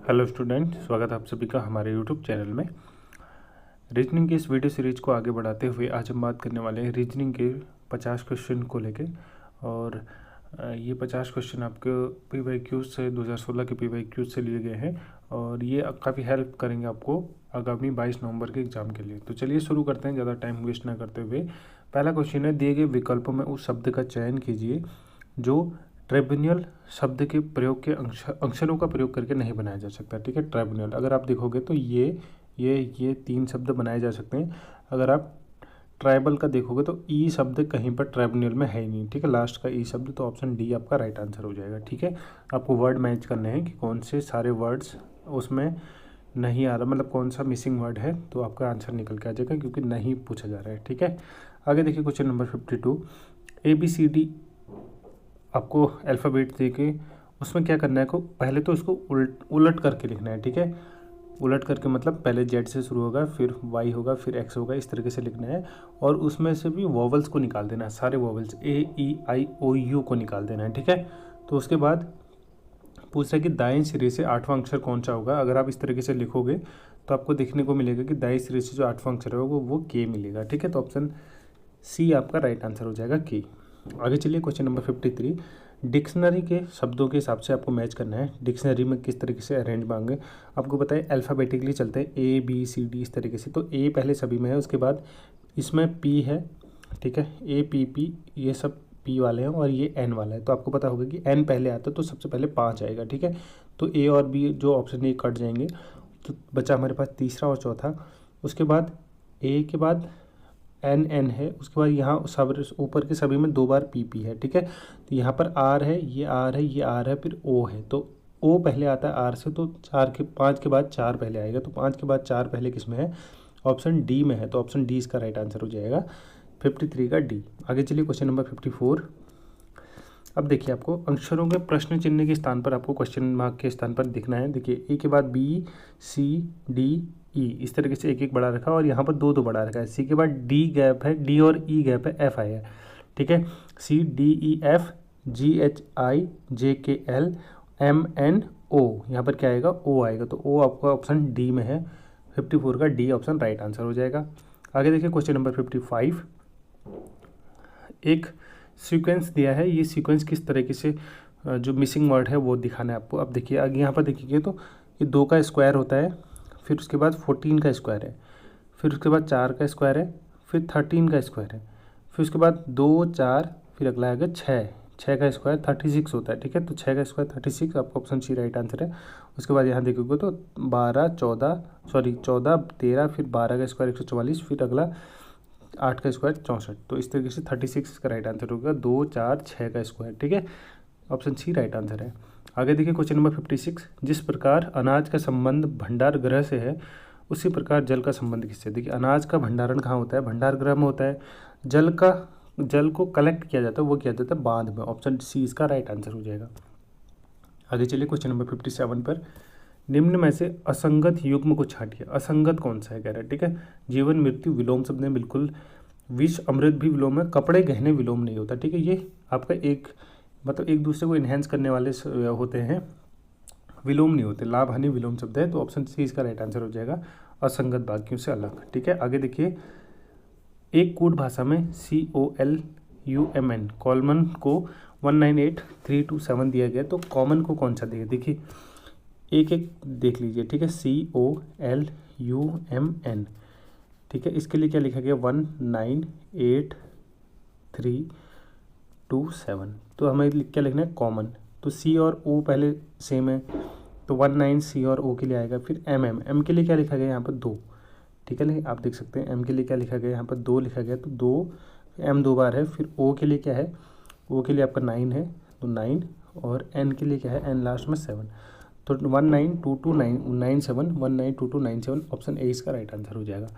Hello student, स्वागत है आप सभी का हमारे यूट्यूब चैनल में। रीजनिंग की इस वीडियो सीरीज को आगे बढ़ाते हुए आज हम बात करने वाले हैं रीजनिंग के 50 क्वेश्चन को लेके। और ये 50 क्वेश्चन आपके PYQ से 2016 के PYQ से लिए गए हैं और ये काफ़ी हेल्प करेंगे आपको आगामी 22 नवंबर के एग्ज़ाम के लिए। तो चलिए शुरू करते हैं, ज़्यादा टाइम वेस्ट ना करते हुए। पहला क्वेश्चन है, दिए गए विकल्पों में उस शब्द का चयन कीजिए जो ट्रिब्यूनल शब्द के प्रयोग के अक्षरों का प्रयोग करके नहीं बनाया जा सकता। ठीक है, ट्रिब्यूनल अगर आप देखोगे तो ये 3 शब्द बनाए जा सकते हैं। अगर आप ट्राइबल का देखोगे तो ई शब्द कहीं पर ट्रिब्यूनल में है ही नहीं। ठीक है, लास्ट का ई शब्द, तो ऑप्शन डी आपका राइट आंसर हो जाएगा। ठीक है, आपको वर्ड मैच करने हैं कि कौन से सारे वर्ड्स उसमें नहीं आ रहा, मतलब कौन सा मिसिंग वर्ड है, तो आपका आंसर निकल के आ जाएगा क्योंकि नहीं पूछा जा रहा है। ठीक है, आगे देखिए क्वेश्चन नंबर 52। ABCD आपको अल्फ़ाबेट दे के उसमें क्या करना है को पहले तो उसको उलट करके लिखना है। ठीक है, उलट करके मतलब पहले जेड से शुरू होगा, फिर वाई होगा, फिर एक्स होगा, इस तरीके से लिखना है। और उसमें से भी वॉवल्स को निकाल देना है, सारे वॉवल्स AEIOU को निकाल देना है। ठीक है, तो उसके बाद पूछ रहा है कि दाएं सिरे से 8वां अक्षर कौन सा होगा। अगर आप इस तरीके से लिखोगे तो आपको देखने को मिलेगा कि दाएं सिरे से जो 8वां अक्षर होगा वो के मिलेगा। ठीक है, तो ऑप्शन सी आपका राइट आंसर हो जाएगा के। आगे चलिए क्वेश्चन नंबर 53। डिक्शनरी के शब्दों के हिसाब से आपको मैच करना है। डिक्शनरी में किस तरीके से अरेंज मांगे आपको बताए, अल्फ़ाबेटिकली चलते हैं ABCD इस तरीके से। तो ए पहले सभी में है, उसके बाद इसमें P है। ठीक है, APP ये सब P वाले हैं और ये N वाला है। तो आपको पता होगा कि N पहले आता है तो सबसे पहले 5 आएगा। ठीक है, तो A और B जो ऑप्शन ये कट जाएंगे, तो बचा हमारे पास तीसरा और चौथा। उसके बाद A के बाद NN है, उसके बाद यहाँ सब ऊपर के सभी में 2 बार PP है। ठीक है, तो यहाँ पर R है, ये R है, ये R है, फिर O है। तो O पहले आता है R से, तो 5 के बाद 4 पहले आएगा। तो 5 के बाद 4 पहले किस में है, ऑप्शन डी में है। तो ऑप्शन डी इसका राइट आंसर हो जाएगा, 53 का डी। आगे चलिए क्वेश्चन नंबर 54। अब देखिए आपको अक्षरों के प्रश्न चिन्ह के स्थान पर आपको क्वेश्चन मार्क के स्थान पर दिखना है। देखिए ए के बाद BCDE इस तरीके से एक एक बढ़ा रखा है और यहाँ पर 2 2 बढ़ा रखा है। सी के बाद डी गैप है, डी और ई गैप है, एफ आया है। ठीक है, CDEF GHIJKL MNO, यहाँ पर क्या आएगा, ओ आएगा। तो ओ आपका ऑप्शन डी में है, 54 का डी ऑप्शन राइट आंसर हो जाएगा। आगे देखिए क्वेश्चन नंबर 55। एक सीक्वेंस दिया है, ये सीक्वेंस किस तरीके से जो मिसिंग वर्ड है वो दिखाना है आपको। अब देखिए आगे यहाँ पर देखिए तो ये 2 का स्क्वायर होता है, फिर उसके बाद 14 का स्क्वायर है, फिर उसके बाद 4 का स्क्वायर है, फिर 13 का स्क्वायर है, फिर उसके बाद 2 4, फिर अगला आएगा 6 का स्क्वायर 36 होता है। ठीक है, तो 6 का स्क्वायर 36, आपका ऑप्शन सी राइट आंसर है। उसके बाद यहाँ देखोगे तो 14 13, फिर 12 का स्क्वायर 144, फिर अगला 8 का स्क्वायर 64। तो इस तरीके से 36 का राइट आंसर होगा, 2 4 6 का स्क्वायर। ठीक है, ऑप्शन सी राइट आंसर है। आगे देखिए क्वेश्चन नंबर 56। जिस प्रकार अनाज का संबंध भंडार गृह से है उसी प्रकार जल का संबंध किससे। देखिए अनाज का भंडारण कहाँ होता है, भंडार गृह में होता है। जल को कलेक्ट किया जाता है, वो किया जाता है बांध में। ऑप्शन सी इसका राइट आंसर हो जाएगा। आगे चलिए क्वेश्चन नंबर 57 पर। निम्न में से असंगत युग्म को छांटिए। असंगत कौन सा है कह रहा है। ठीक है, जीवन मृत्यु विलोम शब्द है, बिल्कुल। विष अमृत भी विलोम है, कपड़े गहने विलोम नहीं होता। ठीक है, ये आपका एक मतलब एक दूसरे को इन्हेंस करने वाले होते हैं, विलोम नहीं होते। लाभ हानि विलोम शब्द है, तो ऑप्शन सी इसका राइट आंसर हो जाएगा, असंगत वाक्यों से अलग। ठीक है, आगे देखिए एक कूट भाषा में COLUMN कॉमन को 198327 दिया गया, तो कॉमन को कौन सा दिया। देखिए एक एक देख लीजिए। ठीक है, COLUMN। ठीक है, इसके लिए क्या लिखा गया, 198327। तो हमें क्या लिखना है, कॉमन। तो C और O पहले सेम है, तो 19 C और O के लिए आएगा। फिर M के लिए क्या लिखा गया यहाँ पर 2। ठीक है, आप देख सकते हैं M के लिए क्या लिखा गया यहाँ पर 2 लिखा गया, तो 2 M 2 बार है। फिर O के लिए क्या है, O के लिए आपका 9 है, तो 9। और N के लिए क्या है, N लास्ट में 7। तो 192297 ऑप्शन ए इसका राइट आंसर हो जाएगा।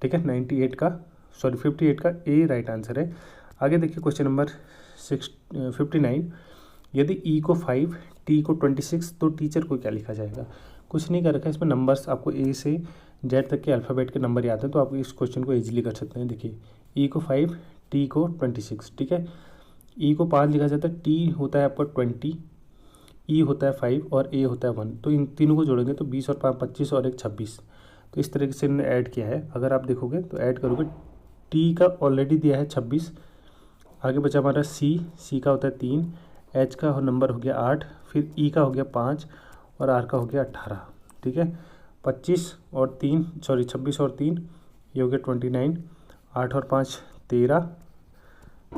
ठीक है, 58 का ए राइट आंसर है। आगे देखिए क्वेश्चन नंबर 59। यदि ई को 5 टी को 26 तो टीचर को क्या लिखा जाएगा। कुछ नहीं कर रखा है इसमें, नंबर्स आपको ए से जेड तक के अल्फ़ाबेट के नंबर याद है, तो आप इस क्वेश्चन को इजीली कर सकते हैं। देखिए ई को 5 टी को 26। ठीक है, ई को 5 लिखा जाता है, टी होता है आपका 20, ई होता है 5 और ए होता है 1, तो इन तीनों को जोड़ेंगे तो 20 और 5 25 और 1 26। तो इस तरीके से इन्होंने ऐड किया है। अगर आप देखोगे तो ऐड करोगे, टी का ऑलरेडी दिया है 26, आगे बचा हमारा सी का होता है 3, एच का नंबर हो गया 8, फिर ई का हो गया 5 और आर का हो गया 18। ठीक है, 26 और 3 सॉरी 26 और 3 ये हो गया 29, 8 और 5 13,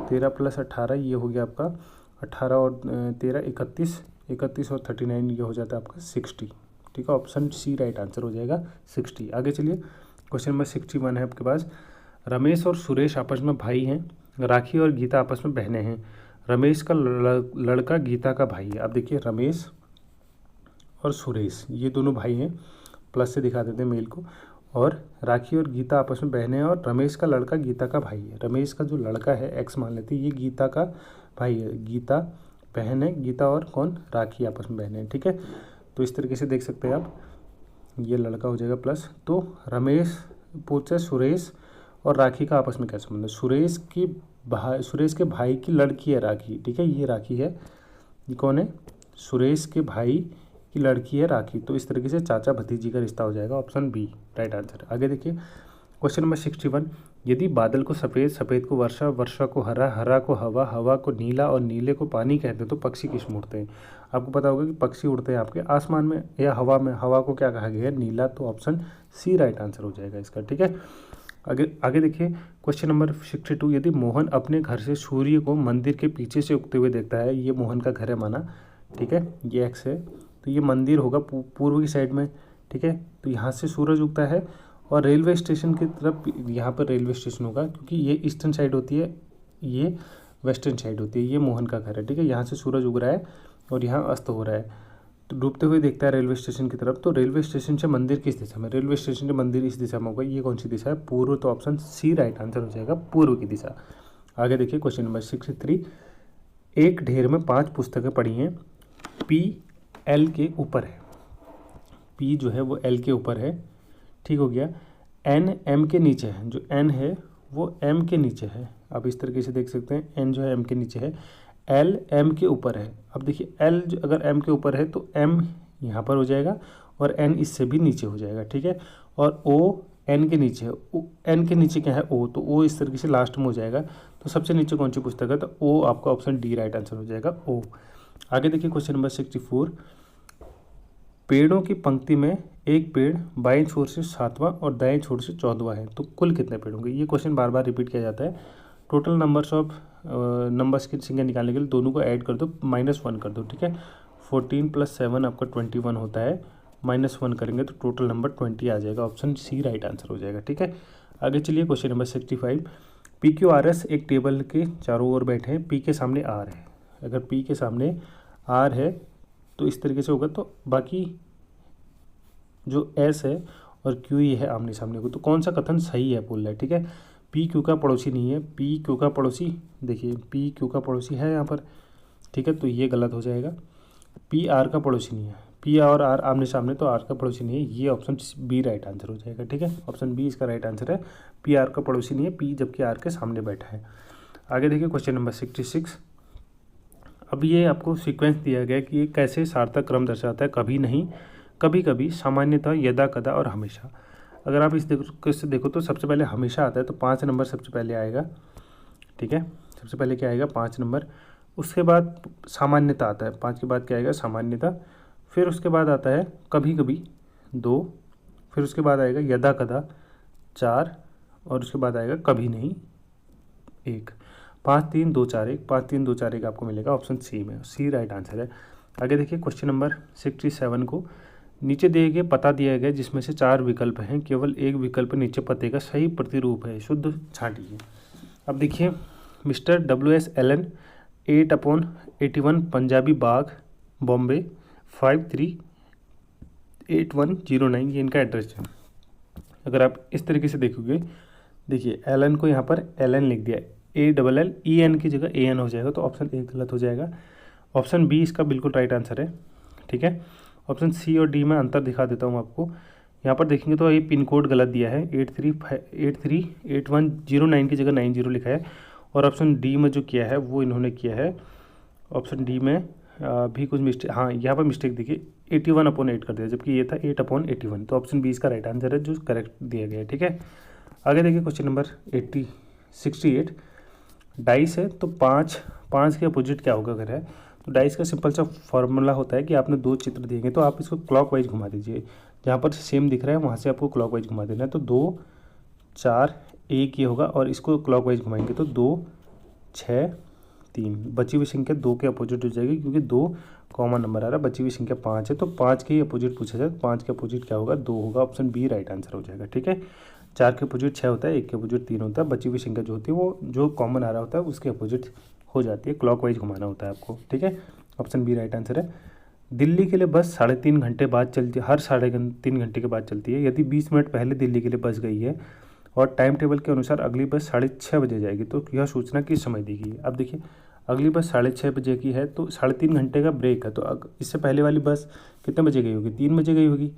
13 प्लस 18 ये हो गया आपका 18 और 13 31, 31 और 39 ये हो जाता है आपका 60। ठीक है, ऑप्शन सी राइट आंसर हो जाएगा 60। आगे चलिए, क्वेश्चन नंबर 61 है आपके पास। रमेश और सुरेश आपस में भाई हैं, राखी और गीता आपस में बहनें हैं। रमेश का लड़का गीता का भाई है। अब देखिए, रमेश और सुरेश ये दोनों भाई हैं, प्लस से दिखा देते हैं मेल को, और राखी और गीता आपस में बहनें हैं, और रमेश का लड़का गीता का भाई है। रमेश का जो लड़का है एक्स मान लेते हैं, ये गीता का भाई है, गीता बहन है, गीता और कौन, राखी आपस में बहनें हैं। ठीक है, तो इस तरीके से देख सकते हैं आप, ये लड़का हो जाएगा प्लस। तो रमेश पूछे सुरेश और राखी का आपस में क्या संबंध है। सुरेश के भाई की लड़की है राखी। ठीक है, ये राखी है, ये कौन है, सुरेश के भाई की लड़की है राखी। तो इस तरीके से चाचा भतीजी का रिश्ता हो जाएगा, ऑप्शन बी राइट आंसर। आगे देखिए, क्वेश्चन नंबर 61। यदि बादल को सफ़ेद, सफ़ेद को वर्षा, वर्षा को हरा, हरा को हवा, हवा को नीला और नीले को पानी कहते हैं, तो पक्षी किस में उड़ते हैं। आपको पता होगा कि पक्षी उड़ते हैं आपके आसमान में या हवा में। हवा को क्या कहा गया है, नीला, तो ऑप्शन सी राइट आंसर हो जाएगा इसका। ठीक है, आगे देखिए, क्वेश्चन नंबर 62। यदि मोहन अपने घर से सूर्य को मंदिर के पीछे से उगते हुए देखता है, ये मोहन का घर है माना, ठीक है, ये एक्स है, तो ये मंदिर होगा पूर्व की साइड में। ठीक है, तो यहाँ से सूरज उगता है और रेलवे स्टेशन की तरफ, यहाँ पर रेलवे स्टेशन होगा क्योंकि ये ईस्टर्न साइड होती है, ये वेस्टर्न साइड होती है। ये मोहन का घर है। ठीक है, यहाँ से सूरज उग रहा है और यहाँ अस्त हो रहा है, तो डूबते हुए देखता है रेलवे स्टेशन की तरफ। तो रेलवे स्टेशन से मंदिर किस दिशा में, रेलवे स्टेशन से मंदिर इस दिशा में होगा। ये कौन सी दिशा है, पूर्व, तो ऑप्शन सी राइट आंसर हो जाएगा, पूर्व की दिशा। आगे देखिए, क्वेश्चन नंबर 63। एक ढेर में 5 पुस्तकें पढ़ी हैं, पी एल के ऊपर है। पी जो है वो एल के ऊपर है, ठीक हो गया। एन एम के नीचे है, जो एन है वो एम के नीचे है। आप इस तरीके से देख सकते हैं, एन जो है एम के नीचे है, एल एम के ऊपर है। अब देखिए, एल अगर एम के ऊपर है तो एम यहाँ पर हो जाएगा और एन इससे भी नीचे हो जाएगा। ठीक है, और ओ एन के नीचे है, एन के नीचे क्या है, ओ, तो ओ इस तरीके से लास्ट में हो जाएगा। तो सबसे नीचे कौन सी पुस्तक है, तो ओ आपका ऑप्शन डी राइट आंसर हो जाएगा, ओ। आगे देखिए, क्वेश्चन नंबर 64। पेड़ों की पंक्ति में एक पेड़ बाएं छोर से 7वां और दाएं छोर से 14वां है, तो कुल कितने पेड़ होंगे। ये क्वेश्चन बार बार रिपीट किया जाता है। टोटल नंबर्स की संख्या निकालने के लिए दोनों को ऐड कर दो, -1 कर दो। ठीक है, 14 + 7 आपका 21 होता है, -1 करेंगे तो टोटल नंबर 20 आ जाएगा, ऑप्शन सी राइट आंसर हो जाएगा। ठीक है, आगे चलिए, क्वेश्चन नंबर 65। PQRS एक टेबल के चारों ओर बैठे हैं, पी के सामने आर है। अगर पी के सामने आर है तो इस तरीके से होगा, तो बाकी जो एस है और क्यू ये है आमने सामने को, तो कौन सा कथन सही है बोल रहा है। ठीक है, पी क्यू का पड़ोसी नहीं है, पी क्यू का पड़ोसी, देखिए पी क्यू का पड़ोसी है यहाँ पर। ठीक है, तो ये गलत हो जाएगा। पी आर का पड़ोसी नहीं है, पी और आर आमने सामने, तो आर का पड़ोसी नहीं है, ये ऑप्शन बी राइट आंसर हो जाएगा। ठीक है, ऑप्शन बी इसका राइट आंसर है, पी आर का पड़ोसी नहीं है, पी जबकि आर के सामने बैठा है। आगे देखिए, क्वेश्चन नंबर 66। अब ये आपको सीक्वेंस दिया गया कि ये कैसे सार्थक क्रम दर्शाता है, कभी नहीं, कभी कभी, सामान्यतः, यदा कदा और हमेशा। अगर आप इस से देखो तो सबसे पहले हमेशा आता है, तो 5 नंबर सबसे पहले आएगा। ठीक है, सबसे पहले क्या आएगा, 5 नंबर। उसके बाद सामान्यता आता है, 5 के बाद क्या आएगा, सामान्यता। फिर उसके बाद आता है कभी कभी, 2। फिर उसके बाद आएगा यदा कदा, 4। और उसके बाद आएगा कभी नहीं, 1। 5 3 2 4 1, 5 3 2 4 1 आपको मिलेगा ऑप्शन सी में, सी राइट आंसर है। आगे देखिए, क्वेश्चन नंबर 67 को नीचे दिए गए पता दिया गया जिसमें से 4 विकल्प हैं, केवल एक विकल्प नीचे पते का सही प्रतिरूप है, शुद्ध छांटिए। अब देखिए, मिस्टर WS एलन, 8/81 पंजाबी बाग, बॉम्बे, 538109, ये इनका एड्रेस है। अगर आप इस तरीके से देखोगे, देखिए एलन को यहाँ पर एलन लिख दिया, ALLEN की जगह AN हो जाएगा, तो ऑप्शन ए गलत हो जाएगा। ऑप्शन बी इसका बिल्कुल राइट आंसर है। ठीक है, ऑप्शन सी और डी में अंतर दिखा देता हूँ आपको। यहाँ पर देखेंगे तो ये पिन कोड गलत दिया है, 838109 की जगह 90 लिखा है। और ऑप्शन डी में जो किया है वो इन्होंने किया है, ऑप्शन डी में भी कुछ मिस्टेक, हाँ यहाँ पर मिस्टेक देखिए 81/8 कर दिया, जबकि ये था 8/81। तो ऑप्शन बी इसका राइट आंसर है जो करेक्ट दिया गया है। ठीक है, आगे देखिए क्वेश्चन नंबर 68। डाइस है तो पाँच पाँच के अपोजिट क्या होगा अगर है, तो डाइस का सिंपल सा फॉर्मूला होता है कि आपने दो चित्र दिए तो आप इसको क्लॉकवाइज घुमा दीजिए, जहाँ पर सेम दिख रहा है वहाँ से आपको क्लॉकवाइज घुमा देना है। तो 2 4 1 ये होगा, और इसको क्लॉकवाइज घुमाएंगे तो 2 6 3, बची हुई संख्या 2 के अपोजिट हो जाएगी, क्योंकि 2 कॉमन नंबर आ रहा है। बची हुई संख्या 5 है, तो 5 के ही अपोजिट पूछा जाए, 5 के अपोजिट क्या होगा, 2 होगा। ऑप्शन बी राइट आंसर हो जाएगा। ठीक है, 4 के अपोजिट 6 होता है, 1 के अपोजिट 3 होता है। बची हुई संख्या जो होती है वो जो कॉमन आ रहा होता है उसके अपोजिट हो जाती है, क्लॉकवाइज घुमाना होता है आपको। ठीक है, ऑप्शन बी राइट आंसर है। दिल्ली के लिए बस 3.5 घंटे बाद चलती है, हर 3.5 घंटे के बाद चलती है। यदि 20 मिनट पहले दिल्ली के लिए बस गई है और टाइम टेबल के अनुसार अगली बस 6:30 बजे जाएगी, तो यह सूचना किस समय दी गई है। अब देखिए अगली बस 6:30 बजे की है, तो 3.5 घंटे का ब्रेक है, तो इससे पहले वाली बस कितने बजे गई होगी, 3 बजे गई होगी।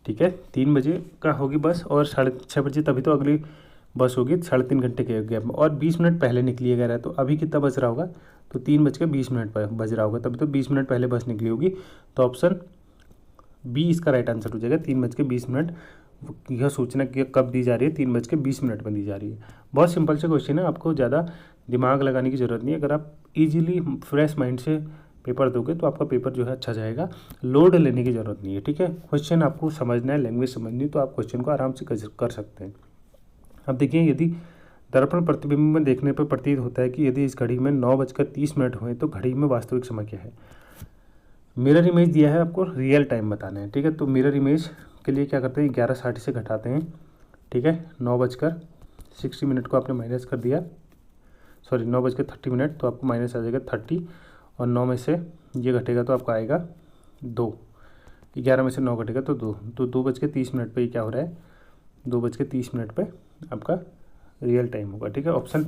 ठीक है, 3 बजे का होगी बस, और 6:30 बजे तभी तो अगली बस होगी 3.5 घंटे के गैप में, और 20 मिनट पहले निकली अगर है, तो अभी कितना बज रहा होगा, तो 3:20 पर बज रहा होगा, तभी तो 20 मिनट पहले बस निकली होगी। तो ऑप्शन बी इसका राइट आंसर हो जाएगा, 3:20। यह सूचना कब दी जा रही है, 3:20 में दी जा रही है। बहुत सिंपल से क्वेश्चन है, आपको ज़्यादा दिमाग लगाने की ज़रूरत नहीं है। अगर आप इजीली फ्रेश माइंड से पेपर दोगे तो आपका पेपर जो है अच्छा जाएगा, लोड लेने की ज़रूरत नहीं है। ठीक है, क्वेश्चन आपको समझना है, लैंग्वेज समझनी, तो आप क्वेश्चन को आराम से कर सकते हैं। अब देखिए, यदि दर्पण प्रतिबिंब में देखने पर प्रतीत होता है कि यदि इस घड़ी में 9:30 हुए तो घड़ी में वास्तविक समय क्या है। मिरर इमेज दिया है, आपको रियल टाइम बताना है। ठीक है, तो मिरर इमेज के लिए क्या करते हैं, 11:60 से घटाते हैं। ठीक है, 9:60 को आपने माइनस कर दिया, सॉरी 9:30, तो आपको माइनस आ जाएगा 30, और 9 में से ये घटेगा तो आपका आएगा 2। 11 में से 9 घटेगा तो 2, तो 2:30 पर ये क्या हो रहा है, 2:30 पे आपका रियल टाइम होगा। ठीक है, ऑप्शन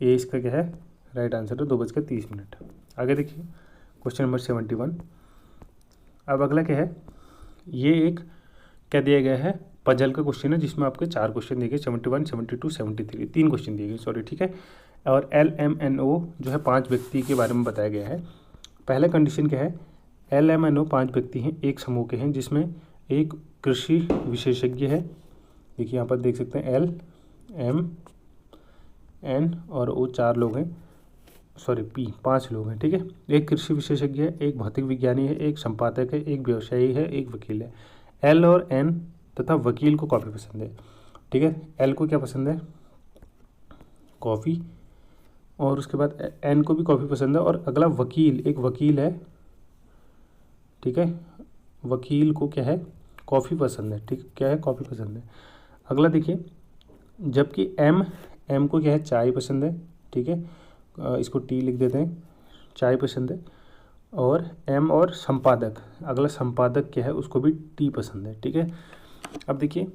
ए इसका क्या है, राइट आंसर है 2:30। आगे देखिए क्वेश्चन नंबर 71। अब अगला क्या है, ये एक क्या दिया गया है, पजल का क्वेश्चन है, जिसमें आपके 4 क्वेश्चन दिए गए, 71, 72, 73, 3 क्वेश्चन दिए गए, सॉरी। ठीक है, और LMNO जो है 5 व्यक्ति के बारे में बताया गया है। पहला कंडीशन क्या है, LMNO 5 व्यक्ति हैं, एक समूह के हैं, जिसमें एक कृषि विशेषज्ञ है। देखिए यहाँ पर देख सकते हैं LMN और O 4 लोग हैं, सॉरी P 5 लोग हैं। ठीक है, एक कृषि विशेषज्ञ है, एक भौतिक विज्ञानी है, एक संपादक है, एक व्यवसायी है, एक वकील है। L और N तथा वकील को कॉफ़ी पसंद है। ठीक है, L को क्या पसंद है, कॉफ़ी, और उसके बाद N को भी कॉफ़ी पसंद है, और अगला वकील, एक वकील है। ठीक है, वकील को क्या है, कॉफ़ी पसंद है। ठीक, क्या है, कॉफ़ी पसंद है। अगला देखिए, जबकि M को क्या है, चाय पसंद है। ठीक है, इसको T लिख देते हैं, चाय पसंद है। और M और संपादक, अगला संपादक क्या है, उसको भी T पसंद है। ठीक है, अब देखिए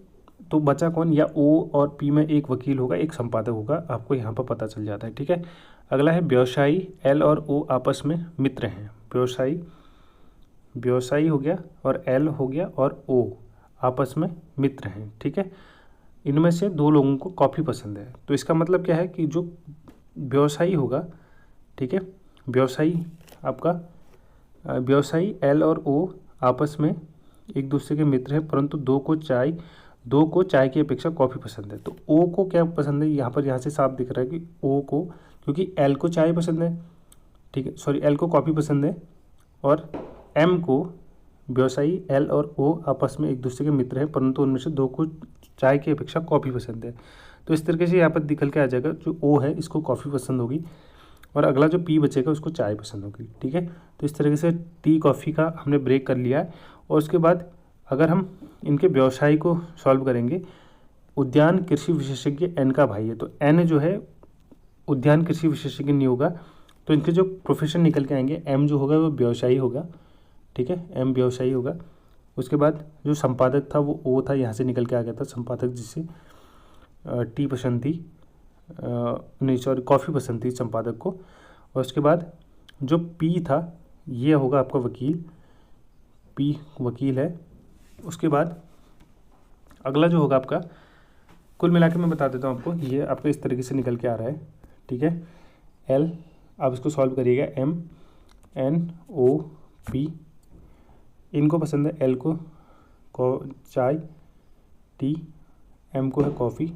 तो बचा कौन, या O और P में एक वकील होगा, एक संपादक होगा, आपको यहाँ पर पता चल जाता है। ठीक है, अगला है व्यवसायी, L और O आपस में मित्र हैं। व्यवसायी हो गया, और L हो गया, और O आपस में मित्र हैं। ठीक है, इनमें से 2 लोगों को कॉफ़ी पसंद है, तो इसका मतलब क्या है कि जो व्यवसायी होगा, ठीक है, व्यवसायी L और O आपस में एक दूसरे के मित्र हैं, परंतु 2 को चाय की अपेक्षा कॉफ़ी पसंद है। तो O को क्या पसंद है, यहाँ से साफ दिख रहा है कि O को, क्योंकि L को चाय पसंद है, ठीक है, सॉरी L को कॉफ़ी पसंद है, और M को व्यवसायी L और O आपस में एक दूसरे के मित्र हैं, परंतु उनमें से 2 को चाय की अपेक्षा कॉफ़ी पसंद है। तो इस तरीके से यहाँ पर निकल के आ जाएगा, जो O है इसको कॉफ़ी पसंद होगी, और अगला जो P बचेगा उसको चाय पसंद होगी। ठीक है, तो इस तरीके से टी कॉफ़ी का हमने ब्रेक कर लिया है। और उसके बाद अगर हम इनके व्यवसाय को सॉल्व करेंगे, उद्यान कृषि विशेषज्ञ N का भाई है, तो N जो है उद्यान कृषि विशेषज्ञ नहीं होगा, तो इनके जो प्रोफेशन निकल के आएंगे, M जो होगा वो व्यवसायी होगा। ठीक है, M व्यवसायी होगा। उसके बाद जो संपादक था वो O था, यहाँ से निकल के आ गया था संपादक, जिससे टी पसंद थी, नहीं सॉरी कॉफ़ी पसंद थी संपादक को। और उसके बाद जो P था ये होगा आपका वकील, P वकील है। उसके बाद अगला जो होगा आपका, कुल मिला के मैं बता देता हूँ आपको, ये आपको इस तरीके से निकल के आ रहा है। ठीक है, L, आप इसको सॉल्व करिएगा, M NOP, इनको पसंद है, L को चाय, टी, M को है कॉफ़ी,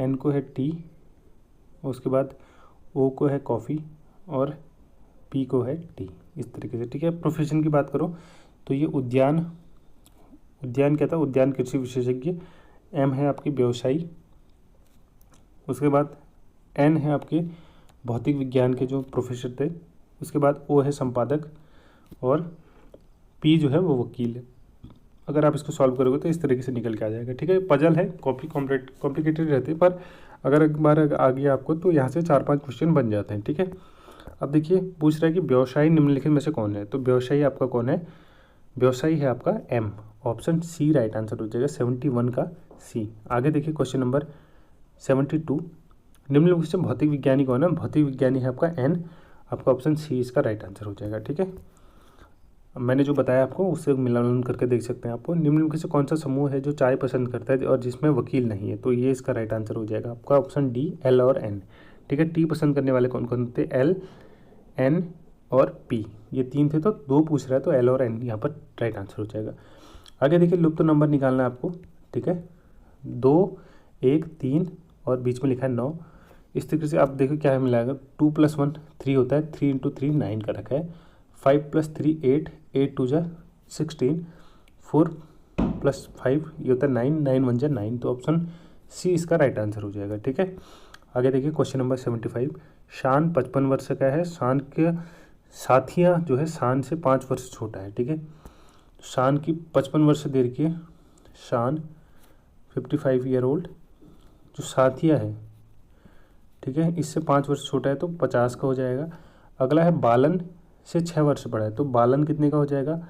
N को है टी, उसके बाद O को है कॉफ़ी और P को है टी, इस तरीके से। ठीक है, प्रोफेशन की बात करो तो ये उद्यान क्या था, उद्यान कृषि विशेषज्ञ। M है आपकी व्यवसायी, उसके बाद N है आपके भौतिक विज्ञान के जो प्रोफेसर थे, उसके बाद O है संपादक और P जो है वो वकील है। अगर आप इसको सॉल्व करोगे तो इस तरीके से निकल के आ जाएगा। ठीक है, पजल है, काफ़ी कॉम्प्लिकेटेड रहते हैं, पर अगर एक बार आ गया आपको तो यहाँ से 4-5 क्वेश्चन बन जाते हैं। ठीक है, अब देखिए पूछ रहा है कि व्यवसायी निम्नलिखित में से कौन है, तो व्यवसायी आपका कौन है, व्यवसायी है आपका M, option C right answer हो जाएगा, 71 का सी। आगे देखिए क्वेश्चन नंबर 72, निम्नलिखित से भौतिक विज्ञानी कौन है, भौतिक विज्ञानी है आपका N, आपका ऑप्शन सी इसका राइट आंसर हो जाएगा। ठीक है, मैंने जो बताया आपको उससे मिलान करके देख सकते हैं आपको। निम्नलिखित से कौन सा समूह है जो चाय पसंद करता है और जिसमें वकील नहीं है, तो ये इसका राइट आंसर हो जाएगा आपका ऑप्शन डी, L और N। ठीक है, टी पसंद करने वाले कौन कौन थे, L, N और P, ये 3 थे, तो 2 पूछ रहा है तो L और N यहाँ पर राइट आंसर हो जाएगा। आगे देखिए लुप्त नंबर निकालना है आपको। ठीक है, 2, 1, 3 और बीच में लिखा है 9, इस तरीके से आप देखो क्या है मिलाएगा। 2 + 1 3 होता है, 3 × 3 9 का रखा है, 5 + 3 8, 8 2 जा 16, 4 + 5 ये होता है 9, 9 1 जा 9, तो ऑप्शन सी इसका राइट आंसर हो जाएगा। ठीक है, आगे देखिए क्वेश्चन नंबर 75, शान 55 वर्ष का है, शान के साथिया जो है शान से 5 वर्ष छोटा है। ठीक है, शान की 55 वर्ष देर की है, शान 55 ईयर ओल्ड, जो साथिया है ठीक है इससे 5 वर्ष छोटा है तो 50 का हो जाएगा। अगला है बालन से 6 वर्ष बड़ा है, तो बालन कितने का हो जाएगा,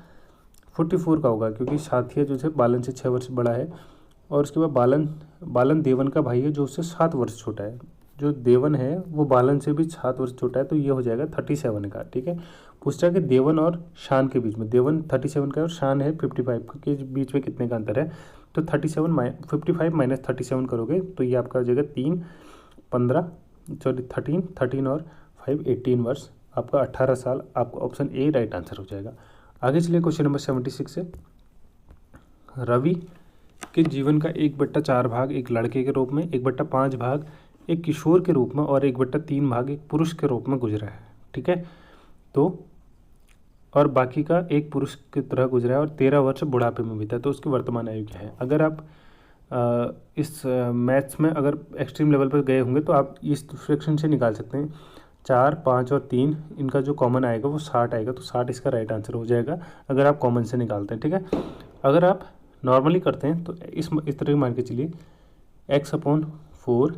44 का होगा, क्योंकि साथिया जो है बालन से 6 वर्ष बड़ा है। और उसके बाद बालन देवन का भाई है जो उससे 7 वर्ष छोटा है, जो देवन है वो बालन से भी 7 वर्ष छोटा है, तो ये हो जाएगा 37 का। ठीक है, पूछता है कि देवन और शान के बीच में, देवन 37 का है और शान है 55 के बीच में कितने का अंतर है, तो 55 - 37 करोगे तो ये आपका हो जाएगा 13 और 5 18 वर्ष, आपका 18 साल, आपका ऑप्शन ए राइट आंसर हो जाएगा। आगे चलिए क्वेश्चन नंबर 76 से, रवि के जीवन का 1/4 भाग एक लड़के के रूप में, 1/5 भाग एक किशोर के रूप में और 1/3 भाग एक पुरुष के रूप में गुजरा है। ठीक है, तो और बाकी का एक पुरुष की तरह गुजरा है और 13 वर्ष बुढ़ापे में बीता है, तो उसकी वर्तमान आयु क्या है। अगर आप इस मैथ्स में अगर एक्सट्रीम लेवल पर गए होंगे तो आप इस फ्रैक्शन से निकाल सकते हैं, 4, 5 और 3 इनका जो कॉमन आएगा वो 60 आएगा, तो 60 इसका राइट आंसर हो जाएगा अगर आप कॉमन से निकालते हैं। ठीक है, अगर आप नॉर्मली करते हैं तो इस तरह मान के चलिए, x/4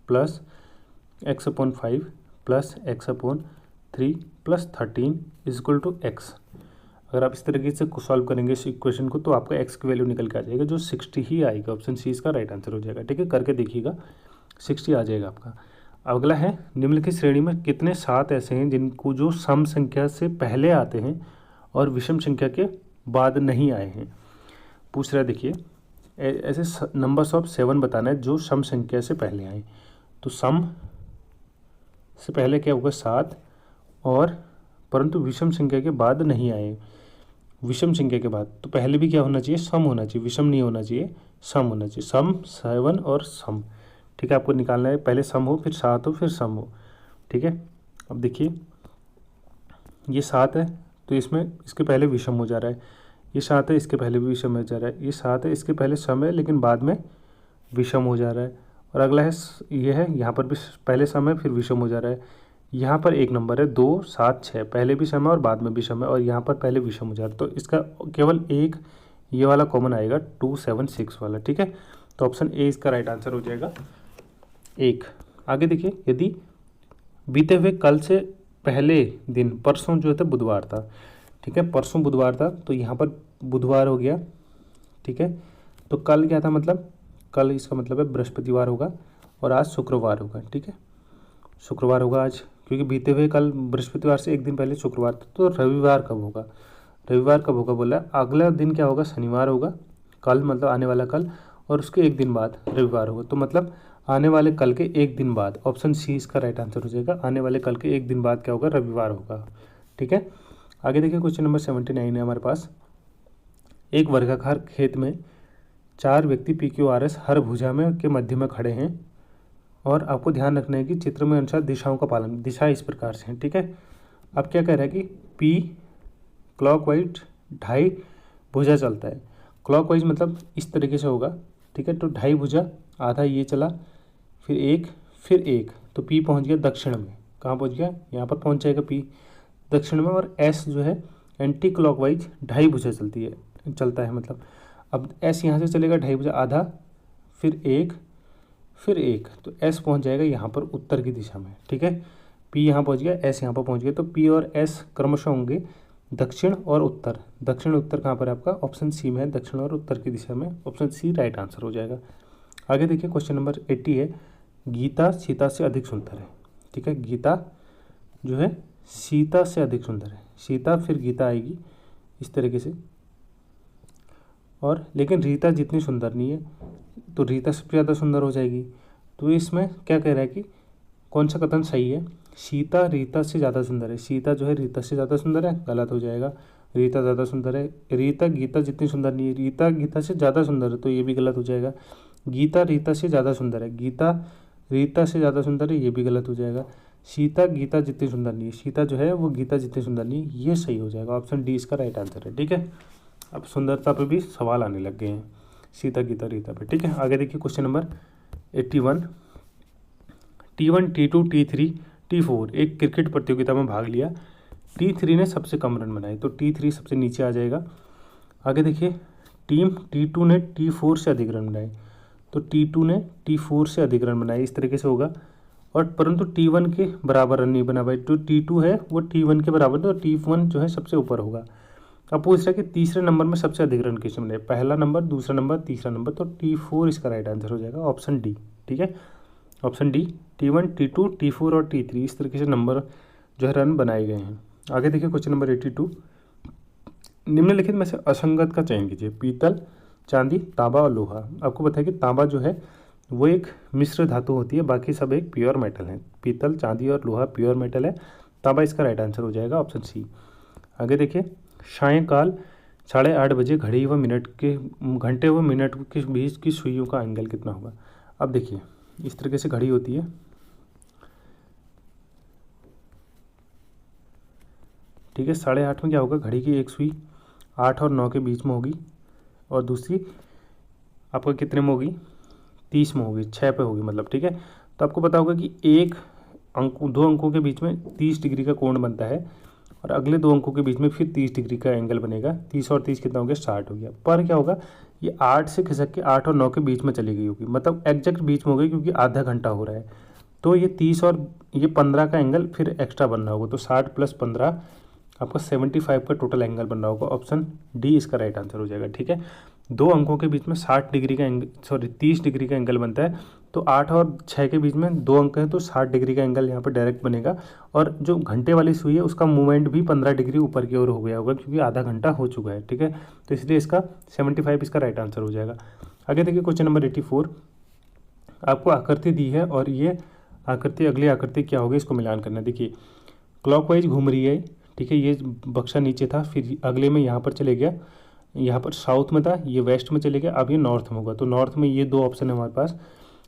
+ x/5 + x/3 + 13 = x। अगर आप इस तरीके से सॉल्व करेंगे इस इक्वेशन को तो आपका x की वैल्यू निकल के आ जाएगा, जो 60 ही आएगा, ऑप्शन सी इसका राइट आंसर हो जाएगा। ठीक है, करके देखिएगा 60 आ जाएगा आपका। अगला है, निम्नलिखित श्रेणी में कितने 7 ऐसे हैं जिनको जो सम संख्या से पहले आते हैं और विषम संख्या के बाद नहीं आए हैं। पूछ रहा है देखिए, ऐसे नंबर्स ऑफ 7 बताना है जो सम संख्या से पहले आए, तो सम से पहले क्या होगा 7, और परंतु विषम संख्या के बाद नहीं आए। विषम संख्या के बाद तो पहले भी क्या होना चाहिए, सम होना चाहिए, विषम नहीं होना चाहिए, सम होना चाहिए, सम 7 और सम। ठीक है, आपको निकालना है, पहले सम हो फिर 7 हो फिर सम हो। ठीक है, अब देखिए ये 7 है तो इसमें इसके पहले विषम हो जा रहा है, ये 7 है इसके पहले भी विषम हो जा रहा है, ये 7 है इसके पहले सम है लेकिन बाद में विषम हो जा रहा है, और अगला है ये है, यहाँ पर भी पहले सम है फिर विषम हो जा रहा है। यहाँ पर एक नंबर है 2, 7, 6, पहले भी सम है और बाद में भी सम है, और यहाँ पर पहले विषम हो जा रहा है, तो इसका केवल एक ये वाला कॉमन आएगा 2, 7, 6 वाला। ठीक है, तो ऑप्शन ए इसका राइट आंसर हो जाएगा 1। आगे देखिए, यदि बीते हुए कल से पहले दिन, परसों जो था बुधवार था, ठीक है परसों बुधवार था, तो यहाँ पर बुधवार हो गया। ठीक है, तो कल क्या था, मतलब कल इसका मतलब है बृहस्पतिवार होगा और आज शुक्रवार होगा। ठीक है, शुक्रवार होगा आज, क्योंकि बीते हुए कल बृहस्पतिवार से एक दिन पहले शुक्रवार था, तो रविवार कब होगा, रविवार कब होगा बोला, अगला दिन क्या होगा, शनिवार होगा, कल मतलब आने वाला कल, और उसके एक दिन बाद रविवार होगा, तो मतलब आने वाले कल के एक दिन बाद, ऑप्शन सी इसका राइट आंसर हो जाएगा। आने वाले कल के एक दिन बाद क्या होगा, रविवार होगा। ठीक है, आगे देखिए क्वेश्चन नंबर 79 है हमारे पास। एक वर्गाकार खेत में 4 व्यक्ति PQRS हर भुजा में के मध्य में खड़े हैं और आपको ध्यान रखना है कि चित्र में अनुसार दिशाओं का पालन, दिशा इस प्रकार से है। ठीक है, अब क्या कह रहा है कि P क्लॉकवाइज 2.5 भुजा चलता है। क्लॉकवाइज मतलब इस तरीके से होगा। ठीक है, तो 2.5 भुजा, आधा ये चला, फिर एक, तो P पहुंच गया दक्षिण में। कहाँ पहुंच गया, यहाँ पर पहुंच जाएगा P दक्षिण में। और S जो है एंटी क्लॉकवाइज 2.5 भुजा चलता है मतलब। अब S यहाँ से चलेगा 2.5 भुजा, आधा, फिर एक, तो S पहुंच जाएगा यहाँ पर उत्तर की दिशा में। ठीक है, P यहाँ पहुंच गया, S यहाँ पर पहुंच गया, तो P और S क्रमशः होंगे दक्षिण और उत्तर। दक्षिण उत्तर कहाँ पर है आपका, ऑप्शन सी में है, दक्षिण और उत्तर की दिशा में। ऑप्शन सी राइट आंसर हो जाएगा। आगे देखिए क्वेश्चन नंबर 80 है। गीता सीता से अधिक सुंदर है। ठीक है, गीता जो है सीता से अधिक सुंदर है। सीता फिर गीता आएगी इस तरीके से, और लेकिन रीता जितनी सुंदर नहीं है, तो रीता सबसे ज़्यादा सुंदर हो जाएगी। तो इसमें क्या कह रहा है कि कौन सा कथन सही है, सीता रीता से ज़्यादा सुंदर है। सीता जो है रीता से ज़्यादा सुंदर है, गलत हो जाएगा। रीता ज़्यादा सुंदर है। रीता गीता जितनी सुंदर नहीं है, रीता गीता से ज़्यादा सुंदर है, तो ये भी गलत हो जाएगा। गीता रीता से ज़्यादा सुंदर है, गीता रीता से ज़्यादा सुंदर है, ये भी गलत हो जाएगा। सीता गीता जितनी सुंदर नहीं है, सीता जो है वो गीता जितनी सुंदर नहीं है, ये सही हो जाएगा। ऑप्शन डी इसका राइट आंसर है। ठीक है, अब सुंदरता पे भी सवाल आने लग गए हैं सीता गीता रीता पे। ठीक है, आगे देखिए question number 81। T1 T2 T3 T4 एक क्रिकेट प्रतियोगिता में भाग लिया। T3 ने सबसे कम रन बनाए, तो T3 सबसे नीचे आ जाएगा। आगे देखिए टीम T2 ने T4 से अधिक रन बनाए, तो T2 ने T4 से अधिक रन बनाए, इस तरीके से होगा। और परंतु T1 के बराबर रन नहीं बना पाए, जो T2 है वो T1 के बराबर, तो T1 जो है सबसे ऊपर होगा। अब पूछ रहा है कि तीसरे नंबर में सबसे अधिक रन किसने बनाए, पहला नंबर, दूसरा नंबर, तीसरा नंबर, तो T4 इसका राइट आंसर हो जाएगा। Option D. ठीक है, option D, T1 T2 T4 और T3 इस तरीके से नंबर जो है रन बनाए गए हैं। आगे देखिए क्वेश्चन नंबर 82। निम्नलिखित में से असंगत का चयन कीजिए। पीतल, चांदी, तांबा और लोहा। आपको पता है कि तांबा जो है वो एक मिश्र धातु होती है, बाकी सब एक प्योर मेटल है। पीतल, चांदी और लोहा प्योर मेटल है, तांबा इसका राइट आंसर हो जाएगा। Option C. आगे देखिए सायंकाल 8:30 बजे घंटे व मिनट के बीच की सुइयों का एंगल कितना होगा। अब देखिए इस तरीके से घड़ी होती है। ठीक है, 8:30 में क्या होगा, घड़ी की एक सुई 8 और 9 के बीच में होगी, और दूसरी आपका कितने में होगी, 30 में होगी, 6 पे होगी मतलब। ठीक है, तो आपको पता होगा कि दो अंकों के बीच में 30 डिग्री का कोण बनता है, और अगले 2 अंकों के बीच में फिर 30 डिग्री का एंगल बनेगा। 30 और 30 कितना हो गया, 60 हो गया। पर क्या होगा, ये 8 से खिसक के 8 और 9 के बीच में चली गई होगी, मतलब एग्जैक्ट बीच में हो गई, क्योंकि आधा घंटा हो रहा है। तो ये 30 और ये 15 का एंगल फिर एक्स्ट्रा बनना होगा, तो 60 + 15 आपका 75 का टोटल एंगल बनना होगा। ऑप्शन डी इसका राइट आंसर हो जाएगा। ठीक है, 2 अंकों के बीच में 60 डिग्री का एंगल, 30 डिग्री का एंगल बनता है, तो 8 और 6 के बीच में 2 अंक हैं, तो 60 डिग्री का एंगल यहाँ पर डायरेक्ट बनेगा। और जो घंटे वाली सुई है उसका मूवमेंट भी 15 डिग्री ऊपर की ओर हो गया होगा, क्योंकि आधा घंटा हो चुका है। ठीक है, तो इसलिए इसका 75 इसका राइट आंसर हो जाएगा। आगे देखिए क्वेश्चन नंबर 84। आपको आकृति दी है, और ये आकृति अगली आकृति क्या होगी, इसको मिलान करना है। देखिए क्लॉकवाइज घूम रही है। ठीक है, ये बक्सा नीचे था, फिर अगले में यहाँ पर चले गया, यहाँ पर साउथ में था, ये वेस्ट में चले गया, अब ये नॉर्थ में होगा। तो नॉर्थ में ये 2 ऑप्शन है हमारे पास।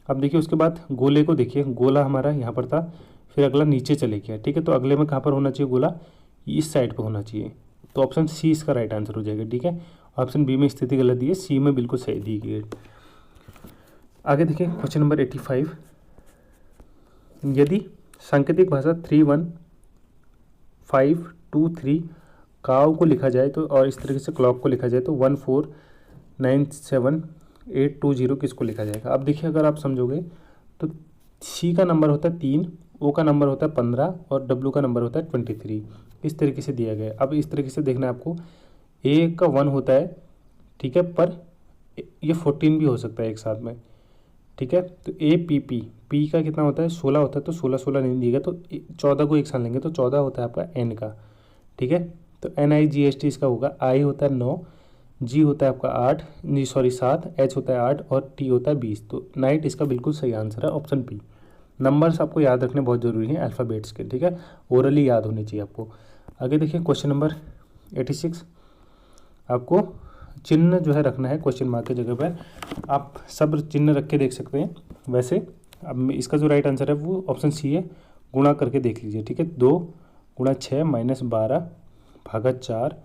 अब देखिए उसके बाद गोले को देखिए, गोला हमारा यहाँ पर था, फिर अगला नीचे चले गया। ठीक है, तो अगले में कहाँ पर होना चाहिए गोला, इस साइड पर होना चाहिए, तो ऑप्शन सी इसका राइट आंसर हो जाएगा। ठीक है, ऑप्शन बी में स्थिति गलत दी है, सी में बिल्कुल सही दी गई है। आगे देखिए क्वेश्चन नंबर 85। यदि सांकेतिक भाषा 31523 काव को लिखा जाए तो, और इस तरीके से क्लॉक को लिखा जाए तो 1497820 किसको लिखा जाएगा। अब देखिए अगर आप समझोगे तो सी का नंबर होता है 3, ओ का नंबर होता है 15 और डब्ल्यू का नंबर होता है 23, इस तरीके से दिया गया है। अब इस तरीके से देखना है आपको, ए का 1 होता है, ठीक है, पर ये 14 भी हो सकता है एक साथ में। ठीक है, तो ए पी का कितना होता है, 16 होता है, तो 16 नहीं दिएगा, तो 14 को एक साथ लेंगे तो 14 होता है आपका एन का। ठीक है, तो NIGST इसका होगा। आई होता है 9, जी होता है आपका 8, नहीं सॉरी 7, एच होता है 8 और टी होता है 20। तो नाइट इसका बिल्कुल सही आंसर है ऑप्शन बी। नंबर्स आपको याद रखने बहुत ज़रूरी हैं अल्फ़ाबेट्स के, ठीक है, ओरली याद होनी चाहिए आपको। आगे देखिए क्वेश्चन नंबर 86। आपको चिन्ह जो है रखना है क्वेश्चन मार्क की जगह पर। आप सब चिन्ह रख के देख सकते हैं। वैसे अब इसका जो राइट आंसर है वो ऑप्शन सी है, गुणा करके देख लीजिए, ठीक है। 2 गुणा 6 माइनस 12 भागा 4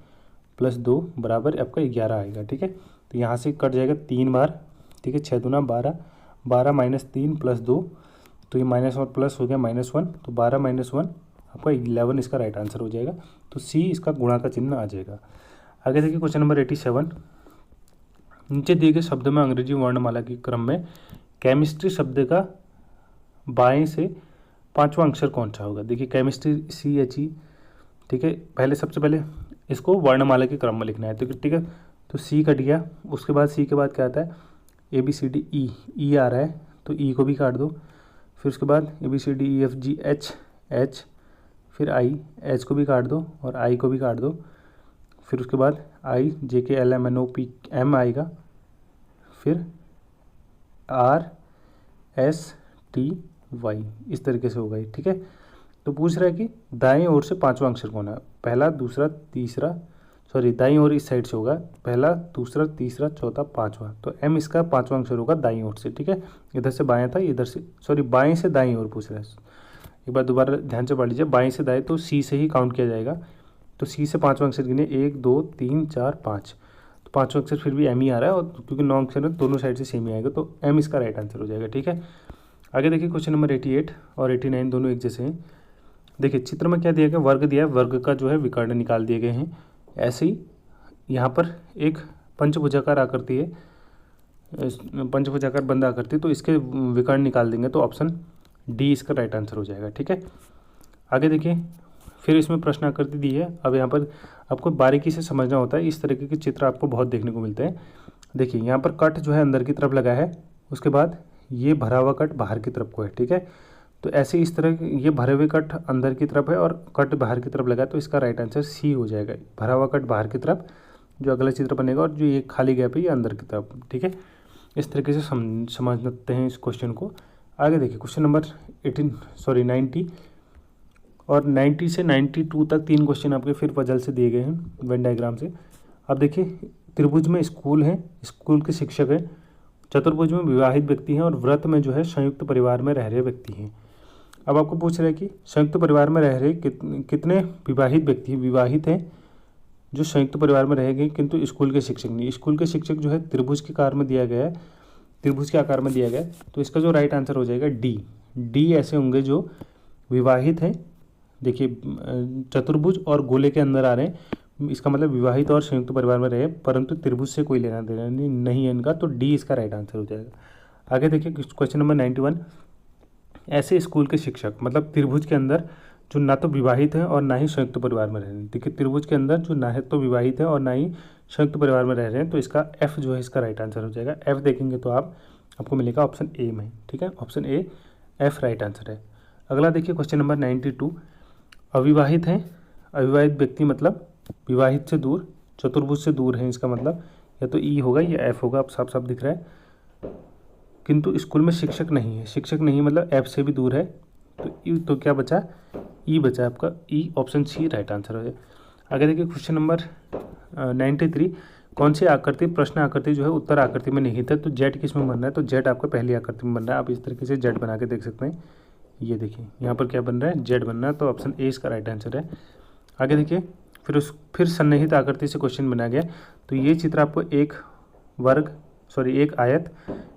प्लस 2 बराबर आपका 11 आएगा, ठीक है। तो यहाँ से कट जाएगा 3 बार, ठीक है। 6 दूना 12, 12 माइनस 3 प्लस 2, तो ये माइनस और प्लस हो गया -1, तो 12 माइनस 1 आपका 11 इसका राइट आंसर हो जाएगा। तो सी इसका गुणा का चिन्ह आ जाएगा। आगे देखिए क्वेश्चन नंबर 87। नीचे दिए गए शब्द में अंग्रेजी वर्णमाला के क्रम में केमिस्ट्री शब्द का बाएं से 5वां अक्षर कौन सा होगा। देखिए केमिस्ट्री CHE, ठीक है। पहले सबसे पहले इसको वर्णमाला के क्रम में लिखना है, तो ठीक है। तो सी कट गया, उसके बाद सी के बाद क्या आता है ABCD E आ रहा है, तो E को भी काट दो। फिर उसके बाद ABCD EFG H, फिर I, H को भी काट दो और I को भी काट दो। फिर उसके बाद IJKLMNOP आएगा, फिर RSTY, इस तरीके से होगा, ठीक है। तो पूछ रहा है कि दाएं ओर से 5वां अक्षर कौन है। पहला, दूसरा, तीसरा, सॉरी दाईं ओर इस साइड से होगा, पहला, दूसरा, तीसरा, चौथा, 5वां। तो M इसका 5वां अक्षर होगा दाईं ओर से, ठीक है। इधर से बायां था, इधर से सॉरी बाएं से दाईं ओर पूछ रहा है। एक बार दोबारा ध्यान से पढ़ लीजिए, बाएं से दाएं तो C से ही काउंट किया जाएगा। तो C से 5वां अक्षर गिने 1 2 3 4 5, तो 5वां अक्षर फिर भी M ही आ रहा है, और क्योंकि 9 अक्षर है दोनों साइड से सेम ही आएगा, तो M इसका राइट आंसर हो जाएगा, ठीक है। आगे देखिए क्वेश्चन नंबर 88 और 89 दोनों एक जैसे हैं। देखिए चित्र में क्या दिया गया, वर्ग दिया है, वर्ग का जो है विकर्ण निकाल दिए गए हैं। ऐसे ही यहाँ पर एक पंचभुजाकार आकृति है, पंचभुजाकार बंद आकृति, तो इसके विकर्ण निकाल देंगे, तो ऑप्शन डी इसका राइट आंसर हो जाएगा, ठीक है। आगे देखिए फिर इसमें प्रश्न आकृति दी है। अब यहाँ पर आपको बारीकी से समझना होता है, इस तरीके के चित्र आपको बहुत देखने को मिलते हैं। देखिए यहाँ पर कट जो है अंदर की तरफ लगा है, उसके बाद ये भरा हुआ कट बाहर की तरफ को है, ठीक है। तो ऐसे इस तरह ये भरे हुए कट अंदर की तरफ है और कट बाहर की तरफ लगा है, तो इसका राइट आंसर सी हो जाएगा। भरा हुआ कट बाहर की तरफ जो अगला चित्र बनेगा, और जो ये खाली गैप है ये अंदर की तरफ, ठीक है। इस तरीके से समझते हैं इस क्वेश्चन को। आगे देखिए क्वेश्चन नंबर 90 और 90 से 92 तक 3 क्वेश्चन आपके फिर पजल से दिए गए हैं वेन डायग्राम से। अब देखिए त्रिभुज में स्कूल है, स्कूल के शिक्षक हैं। चतुर्भुज में विवाहित व्यक्ति हैं, और व्रत में जो है संयुक्त परिवार में रह रहे व्यक्ति हैं। अब आपको पूछ रहे हैं कि संयुक्त परिवार में रह रहे कितने विवाहित व्यक्ति विवाहित हैं जो संयुक्त परिवार में रहेंगे, किंतु स्कूल के शिक्षक नहीं। स्कूल के शिक्षक जो है त्रिभुज के आकार में दिया गया है, त्रिभुज के आकार में दिया गया है, तो इसका जो राइट आंसर हो जाएगा डी ऐसे होंगे जो विवाहित हैं। देखिए चतुर्भुज और गोले के अंदर आ रहे हैं, इसका मतलब विवाहित और संयुक्त परिवार में रहे, परंतु त्रिभुज से कोई लेना देना नहीं है इनका, तो डी इसका राइट आंसर हो जाएगा। आगे देखिए क्वेश्चन नंबर 91। ऐसे स्कूल के शिक्षक, मतलब त्रिभुज के अंदर जो ना तो विवाहित हैं और ना ही संयुक्त परिवार में रह रहे हैं। देखिए त्रिभुज के अंदर जो ना है तो विवाहित है और ना ही संयुक्त परिवार में रह रहे हैं, तो इसका एफ जो है इसका राइट आंसर हो जाएगा। एफ देखेंगे तो आपको मिलेगा ऑप्शन ए में, ठीक है। Option A F right answer है। अगला देखिए क्वेश्चन नंबर 92। अविवाहित हैं, अविवाहित व्यक्ति मतलब विवाहित से दूर, चतुर्भुज से दूर है, इसका मतलब या तो ई होगा या एफ होगा, अब साफ साफ दिख रहा है। किंतु स्कूल में शिक्षक नहीं है, शिक्षक नहीं मतलब एफ से भी दूर है, तो क्या बचा, ई बचा आपका, ई ऑप्शन सी राइट आंसर हो जाए। आगे देखिए क्वेश्चन नंबर 93। कौन सी आकृति प्रश्न आकृति जो है उत्तर आकृति में निहित है, तो जेड किस में बन रहा है, तो जेड आपका पहली आकृति में बन रहा है। आप इस तरीके से जेड बना के देख सकते हैं। ये देखिए यहाँ पर क्या बन रहा है, जेड बन रहा है, तो ऑप्शन ए इसका राइट आंसर है। आगे देखिए फिर सन्निहित आकृति से क्वेश्चन बनाया गया, तो ये चित्र आपको एक आयत,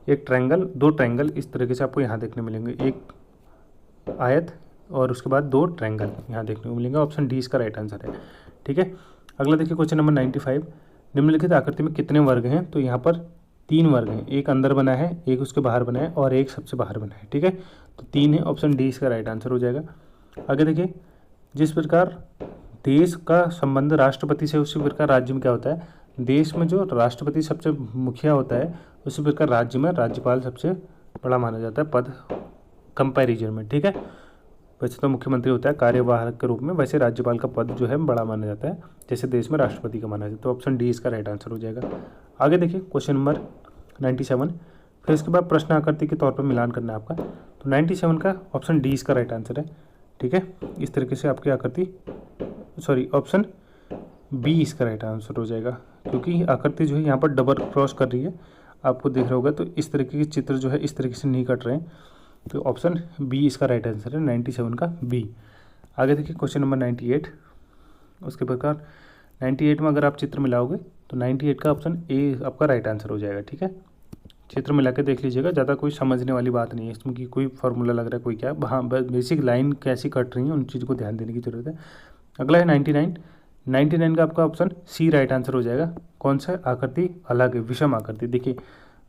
एक ट्रायंगल, 2 ट्रायंगल इस तरीके से आपको यहाँ देखने मिलेंगे। एक आयत और उसके बाद 2 ट्रायंगल यहाँ देखने को मिलेंगे। ऑप्शन डी इसका राइट आंसर है, ठीक है। अगला देखिए क्वेश्चन नंबर 95। निम्नलिखित आकृति में कितने वर्ग हैं, तो यहाँ पर 3 वर्ग हैं, एक अंदर बना है, एक उसके बाहर बना है और एक सबसे बाहर बना है, ठीक है। तो 3 है, ऑप्शन डी इसका राइट आंसर हो जाएगा। आगे देखिए जिस प्रकार देश का संबंध राष्ट्रपति से उसी प्रकार राज्य में क्या होता है, देश में जो राष्ट्रपति सबसे मुखिया होता है उसी प्रकार राज्य में राज्यपाल सबसे बड़ा माना जाता है पद कंपैरिजन में, ठीक है। वैसे तो मुख्यमंत्री होता है कार्यवाहक के रूप में, वैसे राज्यपाल का पद जो है बड़ा माना जाता है, जैसे देश में राष्ट्रपति का माना जाता है। तो ऑप्शन डी इसका राइट आंसर हो जाएगा। आगे देखिए क्वेश्चन नंबर 97। फिर इसके बाद प्रश्न आकृति के तौर पर मिलान करना है आपका। तो 97 का ऑप्शन डी इसका राइट आंसर है। ठीक है, इस तरीके से आपकी आकृति, सॉरी ऑप्शन बी इसका राइट आंसर हो जाएगा, क्योंकि आकृति जो है यहाँ पर डबल क्रॉस कर रही है, आपको दिख रहा होगा। तो इस तरीके के चित्र जो है इस तरीके से नहीं कट रहे हैं, तो ऑप्शन बी इसका राइट आंसर है, 97 का बी। आगे देखिए क्वेश्चन नंबर 98। उसके प्रकार 98 में अगर आप चित्र मिलाओगे तो 98 का ऑप्शन ए आपका राइट आंसर हो जाएगा। ठीक है, चित्र मिला के देख लीजिएगा, ज़्यादा कोई समझने वाली बात नहीं है इसमें कि कोई फार्मूला लग रहा है कोई क्या, हाँ बेसिक लाइन कैसी कट रही है उन चीज़ को ध्यान देने की जरूरत है। अगला है 99। 99 का आपका ऑप्शन सी राइट आंसर हो जाएगा। कौन सा? आकृति अलग है, विषम आकृति। देखिए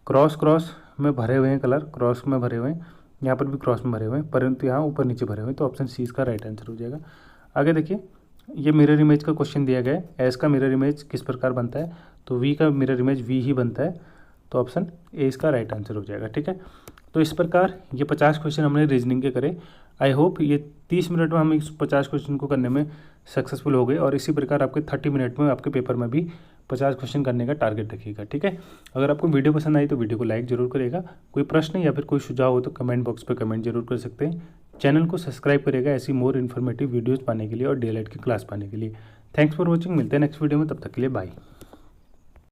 क्रॉस क्रॉस में भरे हुए हैं, कलर क्रॉस में भरे हुए हैं, यहाँ पर भी क्रॉस में भरे हुए हैं, परंतु यहाँ ऊपर नीचे भरे हुए हैं। तो ऑप्शन सी इसका राइट आंसर हो जाएगा। आगे देखिए ये मिरर इमेज का क्वेश्चन दिया गया है। एस का मिरर इमेज किस प्रकार बनता है? तो वी का मिरर इमेज वी ही बनता है। तो ऑप्शन ए इसका राइट आंसर हो जाएगा। ठीक है, तो इस प्रकार ये 50 क्वेश्चन हमने रीजनिंग के करे। आई होप ये 30 मिनट में हम इस 50 क्वेश्चन को करने में सक्सेसफुल हो गए, और इसी प्रकार आपके 30 मिनट में आपके पेपर में भी 50 क्वेश्चन करने का टारगेट रखिएगा। ठीक है, अगर आपको वीडियो पसंद आई तो वीडियो को लाइक जरूर करिएगा। कोई प्रश्न या फिर कोई सुझाव हो तो कमेंट बॉक्स पर कमेंट जरूर कर सकते हैं। चैनल को सब्सक्राइब करिएगा ऐसी मोर इन्फॉर्मेटिव वीडियोज़ पाने के लिए और डीएलएड की क्लास पाने के लिए। Thanks for watching. मिलते हैं नेक्स्ट वीडियो में, तब तक के लिए बाय।